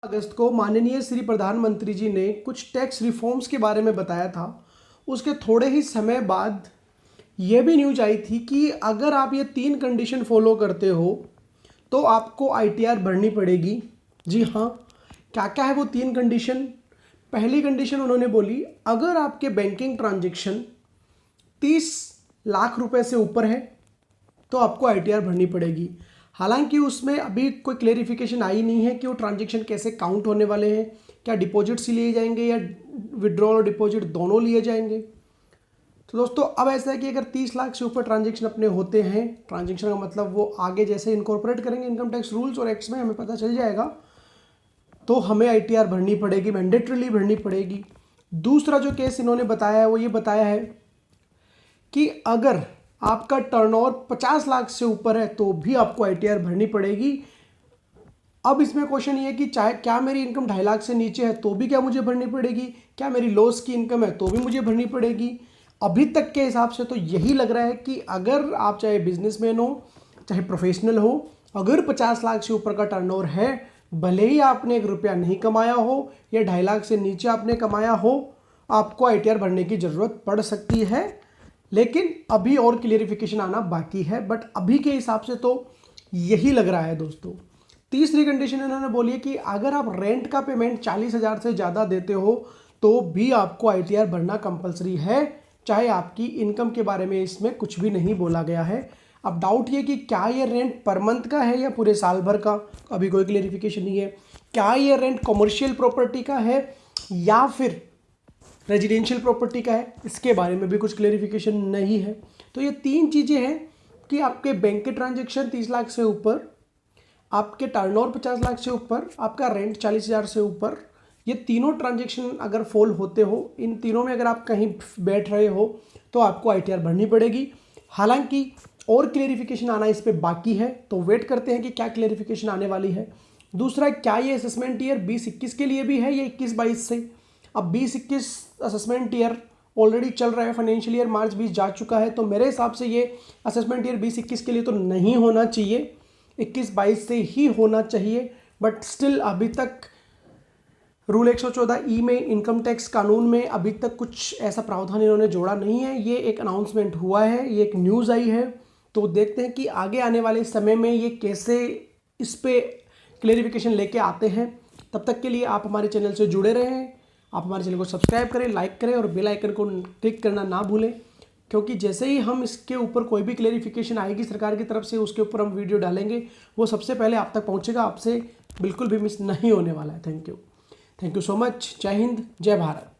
अगस्त को माननीय श्री प्रधानमंत्री जी ने कुछ टैक्स रिफॉर्म्स के बारे में बताया था। उसके थोड़े ही समय बाद यह भी न्यूज आई थी कि अगर आप ये 3 कंडीशन फॉलो करते हो तो आपको आईटीआर भरनी पड़ेगी। जी हाँ, क्या क्या है वो 3 कंडीशन। पहली कंडीशन उन्होंने बोली, अगर आपके बैंकिंग ट्रांजैक्शन 30 लाख रुपए से ऊपर है तो आपको आईटीआर भरनी पड़ेगी। हालांकि उसमें अभी कोई क्लेरिफिकेशन आई नहीं है कि वो ट्रांजैक्शन कैसे काउंट होने वाले हैं, क्या डिपॉजिट्स लिए जाएंगे या विड्रॉल और डिपॉजिट दोनों लिए जाएंगे। तो दोस्तों अब ऐसा है कि अगर 30 लाख से ऊपर ट्रांजैक्शन अपने होते हैं, ट्रांजैक्शन का मतलब वो आगे जैसे इनकॉर्पोरेट करेंगे इनकम टैक्स रूल्स और एक्ट्स में हमें पता चल जाएगा, तो हमें आईटीआर भरनी पड़ेगी, मैंडेटरीली भरनी पड़ेगी। दूसरा जो केस इन्होंने बताया है वो ये बताया है कि अगर आपका टर्नओवर 50 लाख से ऊपर है तो भी आपको आईटीआर भरनी पड़ेगी। अब इसमें क्वेश्चन ये है कि चाहे क्या मेरी इनकम 2.5 लाख से नीचे है तो भी क्या मुझे भरनी पड़ेगी, क्या मेरी लॉस की इनकम है तो भी मुझे भरनी पड़ेगी। अभी तक के हिसाब से तो यही लग रहा है कि अगर आप चाहे बिजनेसमैन हो चाहे प्रोफेशनल हो, अगर 50 लाख से ऊपर का टर्नओवर है, भले ही आपने 1 रुपया नहीं कमाया हो या 2.5 लाख से नीचे आपने कमाया हो, आपको आईटीआर भरने की ज़रूरत पड़ सकती है। लेकिन अभी और क्लियरिफिकेशन आना बाकी है, बट अभी के हिसाब से तो यही लग रहा है दोस्तों। तीसरी कंडीशन इन्होंने बोली है कि अगर आप रेंट का पेमेंट 40,000 से ज़्यादा देते हो तो भी आपको आईटीआर भरना कंपलसरी है, चाहे आपकी इनकम के बारे में इसमें कुछ भी नहीं बोला गया है। अब डाउट ये कि क्या ये रेंट पर मंथ का है या पूरे साल भर का, अभी कोई क्लियरिफिकेशन नहीं है। क्या ये रेंट कमर्शियल प्रॉपर्टी का है या फिर रेजिडेंशियल प्रॉपर्टी का है, इसके बारे में भी कुछ क्लेरिफिकेशन नहीं है। तो ये 3 चीज़ें हैं कि आपके बैंक के ट्रांजैक्शन 30 लाख से ऊपर, आपके टर्नओवर 50 लाख से ऊपर, आपका रेंट 40,000 से ऊपर, ये तीनों ट्रांजैक्शन अगर फॉल होते हो, इन तीनों में अगर आप कहीं बैठ रहे हो तो आपको आईटीआर भरनी पड़ेगी। हालांकि और क्लेरिफिकेशन आना इस पर बाकी है, तो वेट करते हैं कि क्या क्लेरिफिकेशन आने वाली है। दूसरा, क्या ये असेसमेंट ईयर 20-21 के लिए भी है या 21-22 से। अब 20-21 असेसमेंट ईयर ऑलरेडी चल रहा है, फाइनेंशियल ईयर मार्च 20 जा चुका है, तो मेरे हिसाब से ये असेसमेंट ईयर 20-21 के लिए तो नहीं होना चाहिए, 21-22 से ही होना चाहिए। बट स्टिल अभी तक रूल 114E में, इनकम टैक्स कानून में अभी तक कुछ ऐसा प्रावधान इन्होंने जोड़ा नहीं है। ये एक अनाउंसमेंट हुआ है, ये एक न्यूज़ आई है, तो देखते हैं कि आगे आने वाले समय में ये कैसे इस पे क्लेरिफिकेशन लेके आते हैं। तब तक के लिए आप हमारे चैनल से जुड़े रहें, आप हमारे चैनल को सब्सक्राइब करें, लाइक करें और बेल आइकन को क्लिक करना ना भूलें, क्योंकि जैसे ही हम इसके ऊपर कोई भी क्लेरिफिकेशन आएगी सरकार की तरफ से, उसके ऊपर हम वीडियो डालेंगे, वो सबसे पहले आप तक पहुंचेगा, आपसे बिल्कुल भी मिस नहीं होने वाला है। Thank you so much. जय हिंद, जय भारत।